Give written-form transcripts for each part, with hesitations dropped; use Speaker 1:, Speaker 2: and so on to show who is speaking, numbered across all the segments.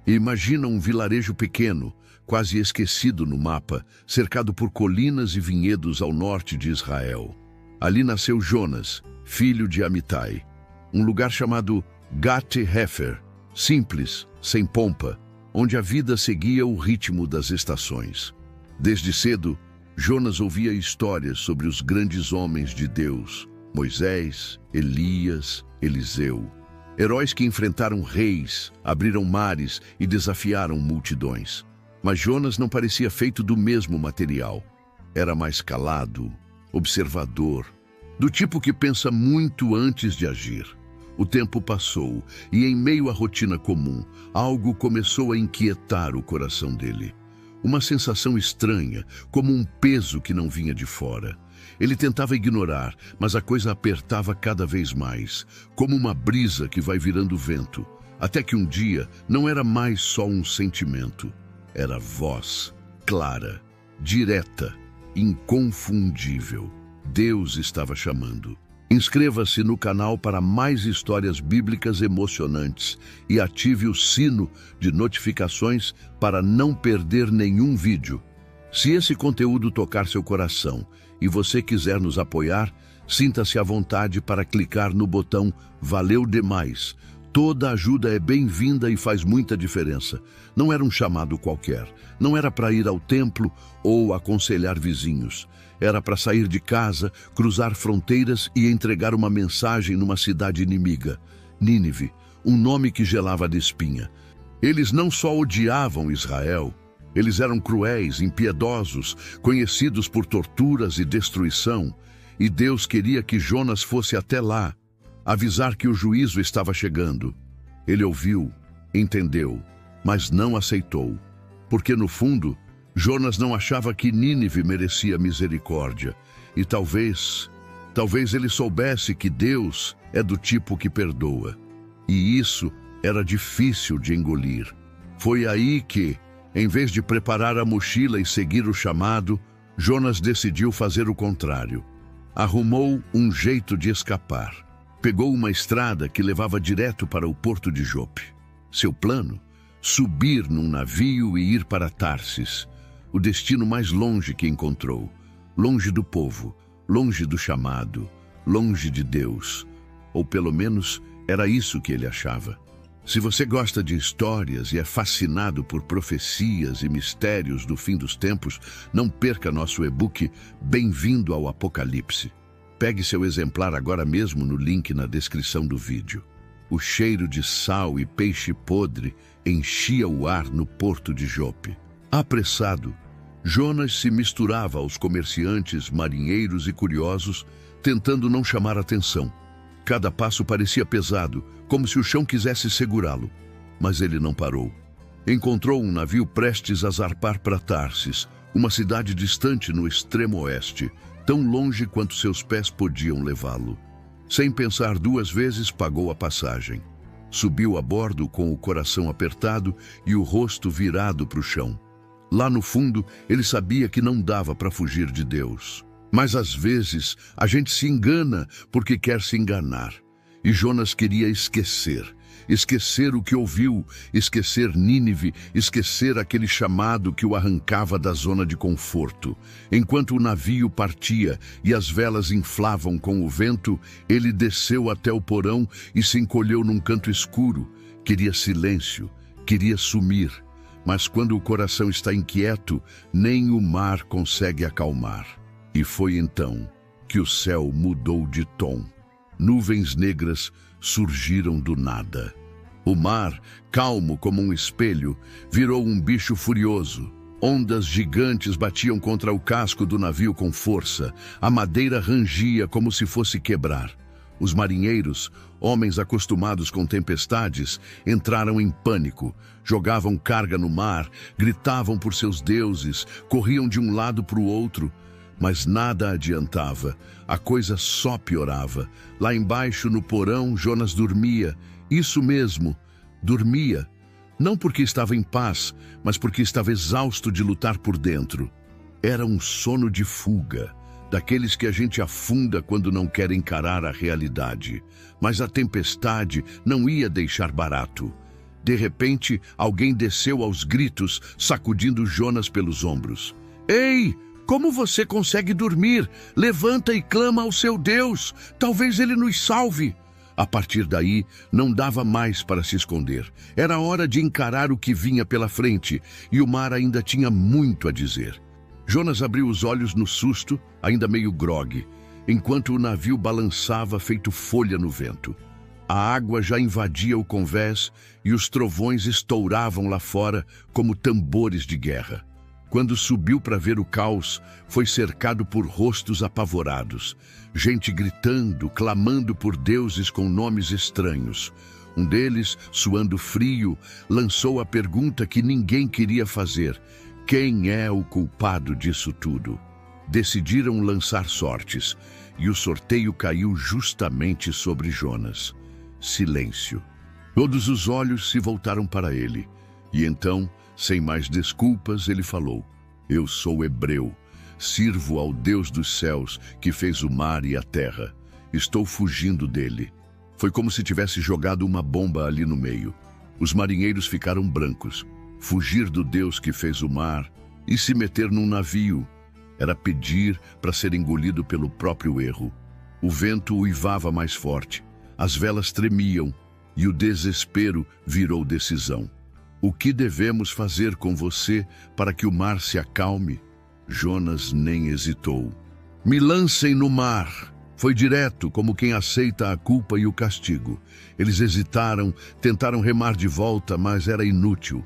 Speaker 1: E imagina um vilarejo pequeno, quase esquecido no mapa, cercado por colinas e vinhedos ao norte de Israel. Ali nasceu Jonas, filho de Amitai. Um lugar chamado Gat-Hefer, simples, sem pompa, onde a vida seguia o ritmo das estações. Desde cedo, Jonas ouvia histórias sobre os grandes homens de Deus, Moisés, Elias, Eliseu. Heróis que enfrentaram reis, abriram mares e desafiaram multidões. Mas Jonas não parecia feito do mesmo material. Era mais calado, observador, do tipo que pensa muito antes de agir. O tempo passou e, em meio à rotina comum, algo começou a inquietar o coração dele. Uma sensação estranha, como um peso que não vinha de fora. Ele tentava ignorar, mas a coisa apertava cada vez mais, como uma brisa que vai virando vento, até que um dia não era mais só um sentimento. Era voz, clara, direta, inconfundível. Deus estava chamando. Inscreva-se no canal para mais histórias bíblicas emocionantes e ative o sino de notificações para não perder nenhum vídeo. Se esse conteúdo tocar seu coração e você quiser nos apoiar, sinta-se à vontade para clicar no botão Valeu Demais. Toda ajuda é bem-vinda e faz muita diferença. Não era um chamado qualquer. Não era para ir ao templo ou aconselhar vizinhos. Era para sair de casa, cruzar fronteiras e entregar uma mensagem numa cidade inimiga. Nínive, um nome que gelava de espinha. Eles não só odiavam Israel, eles eram cruéis, impiedosos, conhecidos por torturas e destruição. E Deus queria que Jonas fosse até lá, avisar que o juízo estava chegando. Ele ouviu, entendeu, mas não aceitou. Porque no fundo, Jonas não achava que Nínive merecia misericórdia. E talvez ele soubesse que Deus é do tipo que perdoa. E isso era difícil de engolir. Foi aí que, em vez de preparar a mochila e seguir o chamado, Jonas decidiu fazer o contrário. Arrumou um jeito de escapar. Pegou uma estrada que levava direto para o porto de Jope. Seu plano? Subir num navio e ir para Tarsis, o destino mais longe que encontrou. Longe do povo, longe do chamado, longe de Deus. Ou pelo menos era isso que ele achava. Se você gosta de histórias e é fascinado por profecias e mistérios do fim dos tempos, não perca nosso e-book Bem-vindo ao Apocalipse. Pegue seu exemplar agora mesmo no link na descrição do vídeo. O cheiro de sal e peixe podre enchia o ar no porto de Jope. Apressado, Jonas se misturava aos comerciantes, marinheiros e curiosos, tentando não chamar atenção. Cada passo parecia pesado, como se o chão quisesse segurá-lo. Mas ele não parou. Encontrou um navio prestes a zarpar para Tarsis, uma cidade distante no extremo oeste, tão longe quanto seus pés podiam levá-lo. Sem pensar duas vezes, pagou a passagem. Subiu a bordo com o coração apertado e o rosto virado para o chão. Lá no fundo, ele sabia que não dava para fugir de Deus. Mas às vezes, a gente se engana porque quer se enganar. E Jonas queria esquecer o que ouviu, esquecer Nínive, esquecer aquele chamado que o arrancava da zona de conforto. Enquanto o navio partia e as velas inflavam com o vento, ele desceu até o porão e se encolheu num canto escuro. Queria silêncio, queria sumir. Mas quando o coração está inquieto, nem o mar consegue acalmar. E foi então que o céu mudou de tom. Nuvens negras surgiram do nada. O mar, calmo como um espelho, virou um bicho furioso. Ondas gigantes batiam contra o casco do navio com força. A madeira rangia como se fosse quebrar. Os marinheiros, homens acostumados com tempestades, entraram em pânico. Jogavam carga no mar, gritavam por seus deuses, corriam de um lado para o outro. Mas nada adiantava, a coisa só piorava. Lá embaixo, no porão, Jonas dormia. Isso mesmo, dormia. Não porque estava em paz, mas porque estava exausto de lutar por dentro. Era um sono de fuga, daqueles que a gente afunda quando não quer encarar a realidade. Mas a tempestade não ia deixar barato. De repente, alguém desceu aos gritos, sacudindo Jonas pelos ombros. Ei! Como você consegue dormir? Levanta e clama ao seu Deus. Talvez ele nos salve. A partir daí, não dava mais para se esconder. Era hora de encarar o que vinha pela frente, e o mar ainda tinha muito a dizer. Jonas abriu os olhos no susto, ainda meio grogue, enquanto o navio balançava feito folha no vento. A água já invadia o convés e os trovões estouravam lá fora como tambores de guerra. Quando subiu para ver o caos, foi cercado por rostos apavorados, gente gritando, clamando por deuses com nomes estranhos. Um deles, suando frio, lançou a pergunta que ninguém queria fazer: quem é o culpado disso tudo? Decidiram lançar sortes, e o sorteio caiu justamente sobre Jonas. Silêncio. Todos os olhos se voltaram para ele, e então, sem mais desculpas, ele falou: eu sou hebreu, sirvo ao Deus dos céus que fez o mar e a terra. Estou fugindo dele. Foi como se tivesse jogado uma bomba ali no meio. Os marinheiros ficaram brancos. Fugir do Deus que fez o mar e se meter num navio era pedir para ser engolido pelo próprio erro. O vento uivava mais forte, as velas tremiam e o desespero virou decisão. O que devemos fazer com você para que o mar se acalme? Jonas nem hesitou. Me lancem no mar. Foi direto, como quem aceita a culpa e o castigo. Eles hesitaram, tentaram remar de volta, mas era inútil.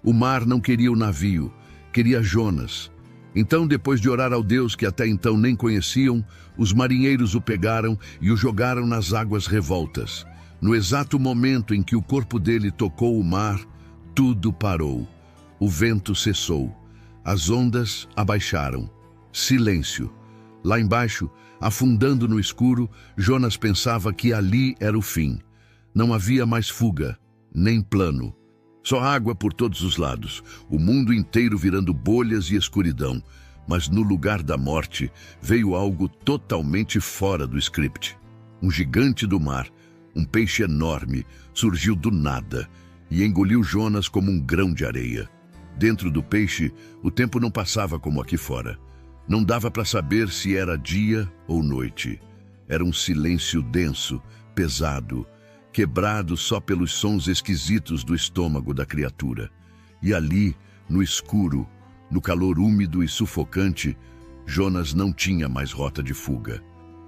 Speaker 1: O mar não queria o navio, queria Jonas. Então, depois de orar ao Deus que até então nem conheciam, os marinheiros o pegaram e o jogaram nas águas revoltas. No exato momento em que o corpo dele tocou o mar, tudo parou. O vento cessou. As ondas abaixaram. Silêncio. Lá embaixo, afundando no escuro, Jonas pensava que ali era o fim. Não havia mais fuga, nem plano. Só água por todos os lados, o mundo inteiro virando bolhas e escuridão. Mas no lugar da morte veio algo totalmente fora do script. Um gigante do mar, um peixe enorme, surgiu do nada e engoliu Jonas como um grão de areia. Dentro do peixe, o tempo não passava como aqui fora. Não dava para saber se era dia ou noite. Era um silêncio denso, pesado, quebrado só pelos sons esquisitos do estômago da criatura. E ali, no escuro, no calor úmido e sufocante, Jonas não tinha mais rota de fuga.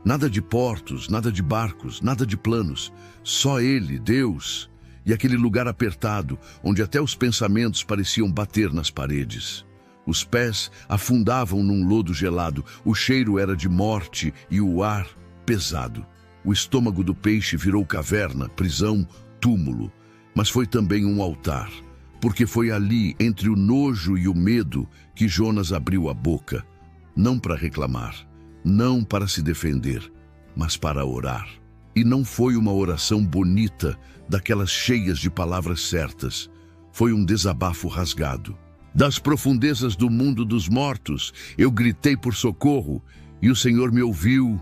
Speaker 1: Nada de portos, nada de barcos, nada de planos. Só ele, Deus, e aquele lugar apertado, onde até os pensamentos pareciam bater nas paredes. Os pés afundavam num lodo gelado, o cheiro era de morte e o ar pesado. O estômago do peixe virou caverna, prisão, túmulo, mas foi também um altar, porque foi ali, entre o nojo e o medo, que Jonas abriu a boca, não para reclamar, não para se defender, mas para orar. E não foi uma oração bonita, daquelas cheias de palavras certas. Foi um desabafo rasgado. Das profundezas do mundo dos mortos, eu gritei por socorro, e o Senhor me ouviu.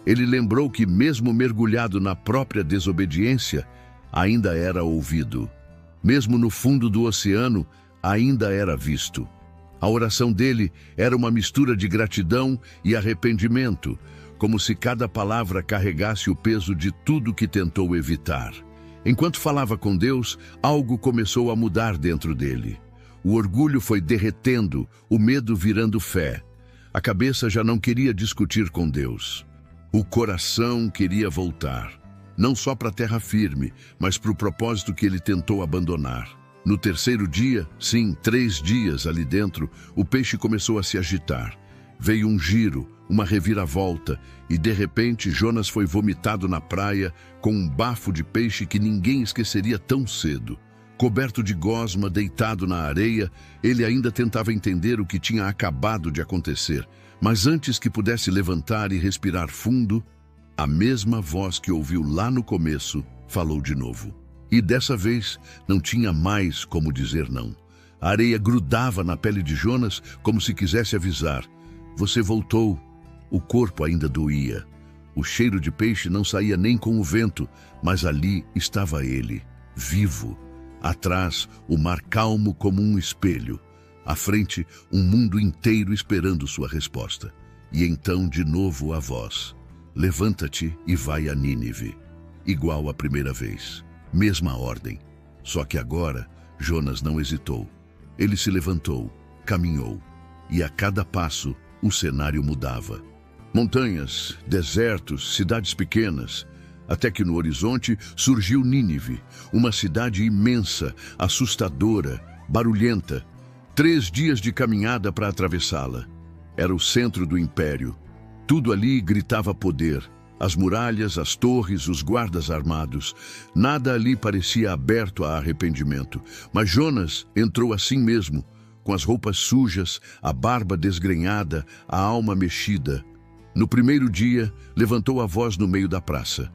Speaker 1: Ele lembrou que, mesmo mergulhado na própria desobediência, ainda era ouvido. Mesmo no fundo do oceano, ainda era visto. A oração dele era uma mistura de gratidão e arrependimento, como se cada palavra carregasse o peso de tudo que tentou evitar. Enquanto falava com Deus, algo começou a mudar dentro dele. O orgulho foi derretendo, o medo virando fé. A cabeça já não queria discutir com Deus. O coração queria voltar, não só para a terra firme, mas para o propósito que ele tentou abandonar. No terceiro dia, sim, 3 dias ali dentro, o peixe começou a se agitar. Veio um giro, uma reviravolta, e de repente Jonas foi vomitado na praia com um bafo de peixe que ninguém esqueceria tão cedo. Coberto de gosma, deitado na areia, ele ainda tentava entender o que tinha acabado de acontecer. Mas antes que pudesse levantar e respirar fundo, a mesma voz que ouviu lá no começo falou de novo. E dessa vez não tinha mais como dizer não. A areia grudava na pele de Jonas como se quisesse avisar: você voltou. O corpo ainda doía. O cheiro de peixe não saía nem com o vento, mas ali estava ele, vivo. Atrás, o mar calmo como um espelho. À frente, um mundo inteiro esperando sua resposta. E então, de novo, a voz: levanta-te e vai a Nínive. Igual à primeira vez. Mesma ordem. Só que agora, Jonas não hesitou. Ele se levantou, caminhou. E a cada passo, o cenário mudava. Montanhas, desertos, cidades pequenas. Até que no horizonte surgiu Nínive, uma cidade imensa, assustadora, barulhenta. 3 dias de caminhada para atravessá-la. Era o centro do império. Tudo ali gritava poder. As muralhas, as torres, os guardas armados. Nada ali parecia aberto a arrependimento. Mas Jonas entrou assim mesmo, com as roupas sujas, a barba desgrenhada, a alma mexida. No primeiro dia, levantou a voz no meio da praça.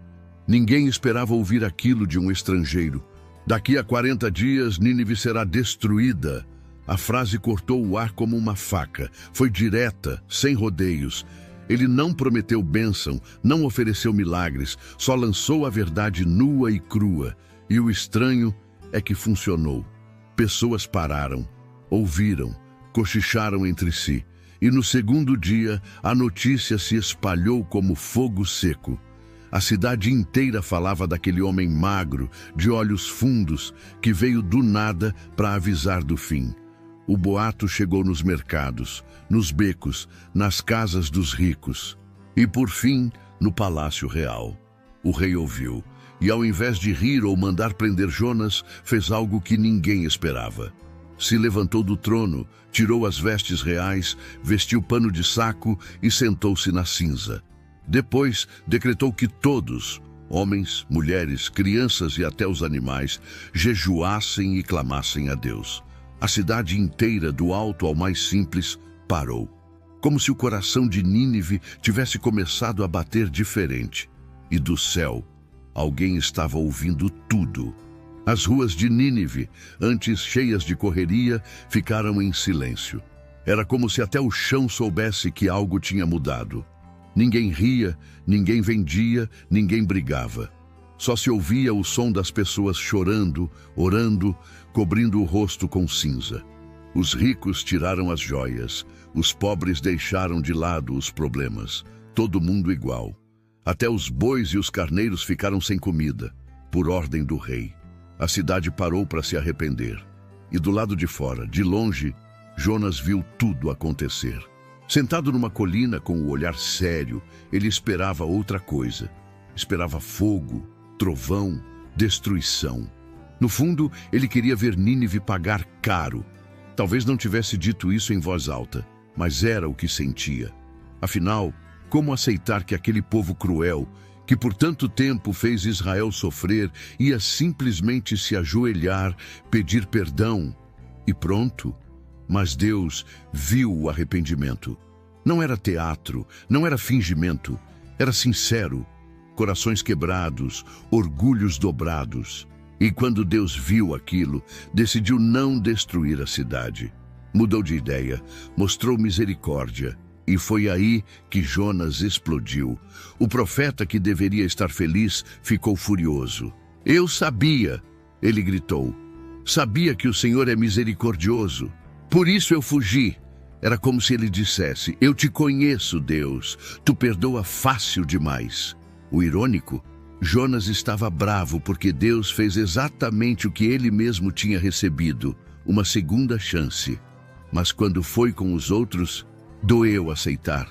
Speaker 1: Ninguém esperava ouvir aquilo de um estrangeiro. Daqui a 40 dias, Nínive será destruída. A frase cortou o ar como uma faca. Foi direta, sem rodeios. Ele não prometeu bênção, não ofereceu milagres, só lançou a verdade nua e crua. E o estranho é que funcionou. Pessoas pararam, ouviram, cochicharam entre si. E no segundo dia, a notícia se espalhou como fogo seco. A cidade inteira falava daquele homem magro, de olhos fundos, que veio do nada para avisar do fim. O boato chegou nos mercados, nos becos, nas casas dos ricos. E, por fim, no palácio real. O rei ouviu, e ao invés de rir ou mandar prender Jonas, fez algo que ninguém esperava. Se levantou do trono, tirou as vestes reais, vestiu pano de saco e sentou-se na cinza. Depois, decretou que todos, homens, mulheres, crianças e até os animais, jejuassem e clamassem a Deus. A cidade inteira, do alto ao mais simples, parou. Como se o coração de Nínive tivesse começado a bater diferente. E do céu, alguém estava ouvindo tudo. As ruas de Nínive, antes cheias de correria, ficaram em silêncio. Era como se até o chão soubesse que algo tinha mudado. Ninguém ria, ninguém vendia, ninguém brigava. Só se ouvia o som das pessoas chorando, orando, cobrindo o rosto com cinza. Os ricos tiraram as joias, os pobres deixaram de lado os problemas. Todo mundo igual. Até os bois e os carneiros ficaram sem comida, por ordem do rei. A cidade parou para se arrepender. E do lado de fora, de longe, Jonas viu tudo acontecer. Sentado numa colina com o olhar sério, ele esperava outra coisa. Esperava fogo, trovão, destruição. No fundo, ele queria ver Nínive pagar caro. Talvez não tivesse dito isso em voz alta, mas era o que sentia. Afinal, como aceitar que aquele povo cruel, que por tanto tempo fez Israel sofrer, ia simplesmente se ajoelhar, pedir perdão e pronto? Mas Deus viu o arrependimento. Não era teatro, não era fingimento, era sincero. Corações quebrados, orgulhos dobrados. E quando Deus viu aquilo, decidiu não destruir a cidade. Mudou de ideia, mostrou misericórdia. E foi aí que Jonas explodiu. O profeta que deveria estar feliz ficou furioso. Eu sabia, ele gritou. Sabia que o Senhor é misericordioso. Por isso eu fugi. Era como se ele dissesse: eu te conheço, Deus. Tu perdoa fácil demais. O irônico, Jonas estava bravo porque Deus fez exatamente o que ele mesmo tinha recebido, uma segunda chance. Mas quando foi com os outros, doeu aceitar.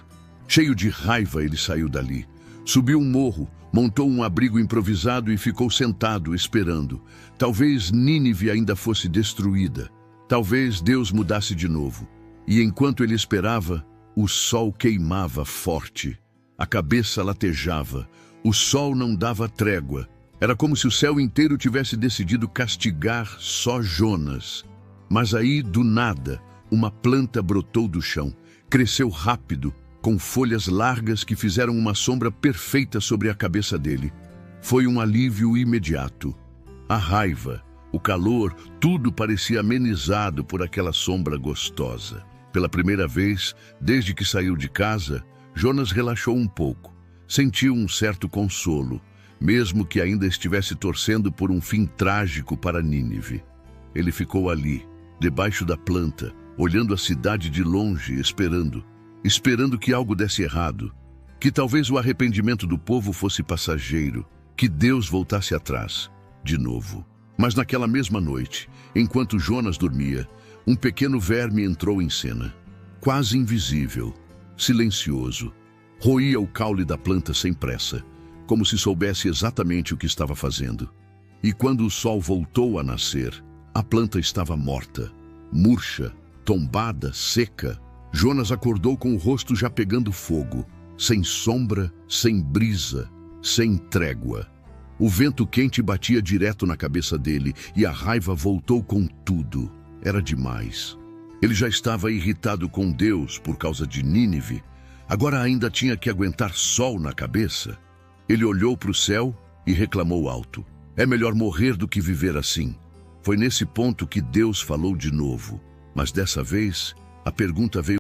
Speaker 1: Cheio de raiva, ele saiu dali. Subiu um morro, montou um abrigo improvisado e ficou sentado, esperando. Talvez Nínive ainda fosse destruída. Talvez Deus mudasse de novo. E enquanto ele esperava, o sol queimava forte. A cabeça latejava. O sol não dava trégua. Era como se o céu inteiro tivesse decidido castigar só Jonas. Mas aí, do nada, uma planta brotou do chão. Cresceu rápido, com folhas largas que fizeram uma sombra perfeita sobre a cabeça dele. Foi um alívio imediato. A raiva, o calor, tudo parecia amenizado por aquela sombra gostosa. Pela primeira vez, desde que saiu de casa, Jonas relaxou um pouco. Sentiu um certo consolo. mesmo que ainda estivesse torcendo por um fim trágico para Nínive. Ele ficou ali, debaixo da planta, olhando a cidade de longe, esperando que algo desse errado, que talvez o arrependimento do povo fosse passageiro, que Deus voltasse atrás, de novo. Mas naquela mesma noite, enquanto Jonas dormia, um pequeno verme entrou em cena, quase invisível, silencioso. Roía o caule da planta sem pressa, como se soubesse exatamente o que estava fazendo. E quando o sol voltou a nascer, a planta estava morta, murcha, tombada, seca. Jonas acordou com o rosto já pegando fogo, sem sombra, sem brisa, sem trégua. O vento quente batia direto na cabeça dele e a raiva voltou com tudo. Era demais. Ele já estava irritado com Deus por causa de Nínive. Agora ainda tinha que aguentar sol na cabeça. Ele olhou para o céu e reclamou alto. É melhor morrer do que viver assim. Foi nesse ponto que Deus falou de novo. Mas dessa vez, a pergunta veio